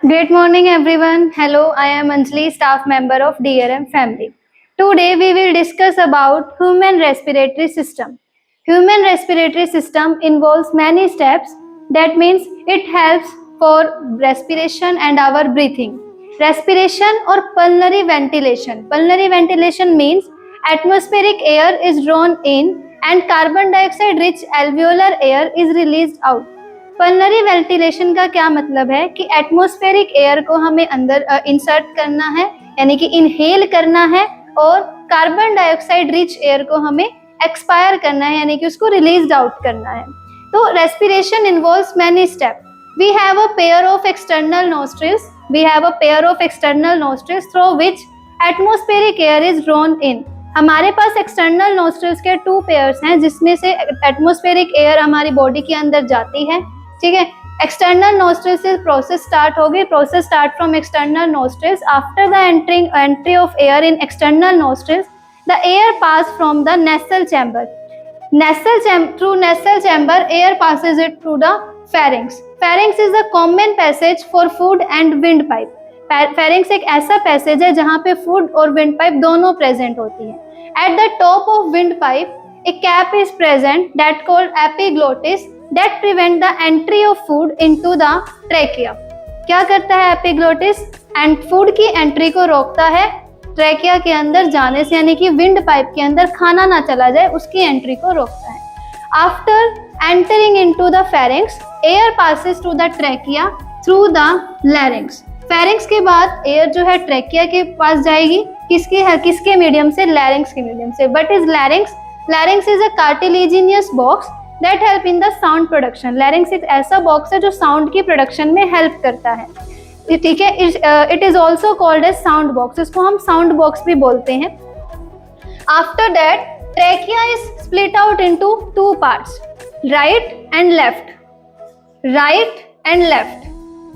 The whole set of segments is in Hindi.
Great morning, everyone. Hello, I am Anjali, staff member of DRM family. Today, we will discuss about human respiratory system. Human respiratory system involves many steps. That means it helps for respiration and our breathing. Respiration or pulmonary ventilation. Pulmonary ventilation means atmospheric air is drawn in and carbon dioxide rich alveolar air is released out. Pulmonary ventilation का क्या मतलब है कि एटमॉस्फेरिक एयर को हमें अंदर इंसर्ट करना है, यानी कि इनहेल करना है, और कार्बन डाइऑक्साइड रिच एयर को हमें एक्सपायर करना है, यानी कि उसको रिलीज आउट करना है. तो respiration involves many step. We have a pair of external nostrils through which atmospheric air is drawn in. हमारे पास एक्सटर्नल नोस्ट्रिल्स के 2 पेयर्स हैं जिसमें से एटमॉस्फेरिक एयर हमारी बॉडी के अंदर जाती है. ठीक है, एक्सटर्नल नोस्ट्रिल से प्रोसेस स्टार्ट होगी. Process start from external nostrils. After the entry of air in external nostrils, the air pass from the nasal chamber. Through nasal chamber, air passes it through the pharynx. Pharynx is the common passage for food and windpipe. Pharynx एक ऐसा पैसेज है जहाँ पे फूड और विंड पाइप दोनों प्रेजेंट होती है. At the top of windpipe, a cap is present that called epiglottis that prevent the entry of food into the trachea. क्या करता है epiglottis? एंड फूड की एंट्री को रोकता है ट्रैकिया के अंदर जाने से, यानी कि विंड पाइप के अंदर खाना ना चला जाए, उसकी एंट्री को रोकता है. After entering into the pharynx, air passes to the trachea through the larynx. Pharynx के बाद एयर जो है ट्रैकिया के पास जाएगी. किसके मीडियम से? लैरिंग्स के मीडियम से. But is लैरिंग्स? लैरिंग्स is a cartilaginous box that help in the sound production. लैरिंग्स एक ऐसा बॉक्स है जो साउंड की प्रोडक्शन में हेल्प करता है. ठीक है, it is also called as sound box. इसको हम साउंड बॉक्स भी बोलते हैं. After that trachea is split out into 2 parts, right and left.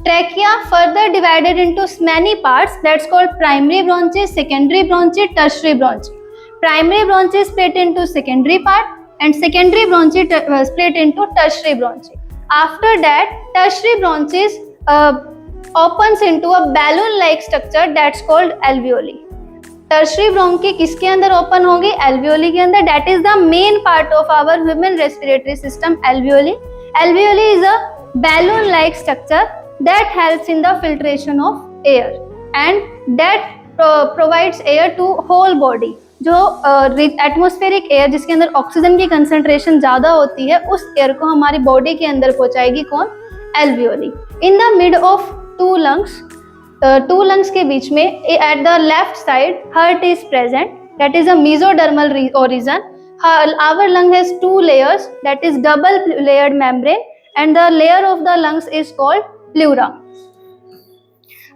Trachea further divided into many parts, that's called primary branches, secondary branches, tertiary branches. Primary branches split into secondary part and secondary branches split into tertiary branches. After that, tertiary branches opens into a balloon-like structure that's called alveoli. Tertiary bronchi किसके अंदर ओपन होगी? Alveoli के अंदर. That is the main part of our human respiratory system, alveoli. Alveoli is a balloon-like structure that helps in the filtration of air and that provides air to whole body. जो एटमॉस्फेरिक एयर जिसके अंदर ऑक्सीजन की कंसंट्रेशन ज़्यादा होती है, उस एयर को हमारी बॉडी के अंदर पहुंचाएगी कौन? Alveoli. In the mid of 2 lungs के बीच में at the left side heart is present. That is a mesodermal origin. Our lung has 2 layers, that is double layered membrane, and the layer of the lungs is called pleura.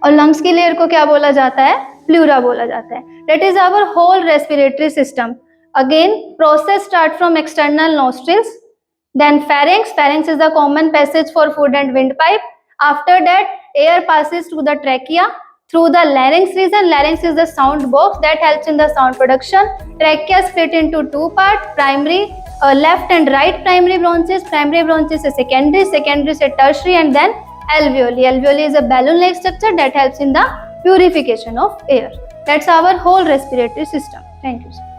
और लंग्स की लेयर को क्या बोला जाता है? प्लूरा बोला जाता है. That is our whole respiratory system. Again process start from external nostrils, then pharynx. Pharynx is the common passage for food and wind pipe. After that air passes to the trachea through the larynx region. Larynx is the sound box that helps in the sound production. Trachea split into 2 parts, primary left and right primary branches. Primary branches is secondary is tertiary, and then alveoli. Alveoli is a balloon-like structure that helps in the purification of air. That's our whole respiratory system. Thank you.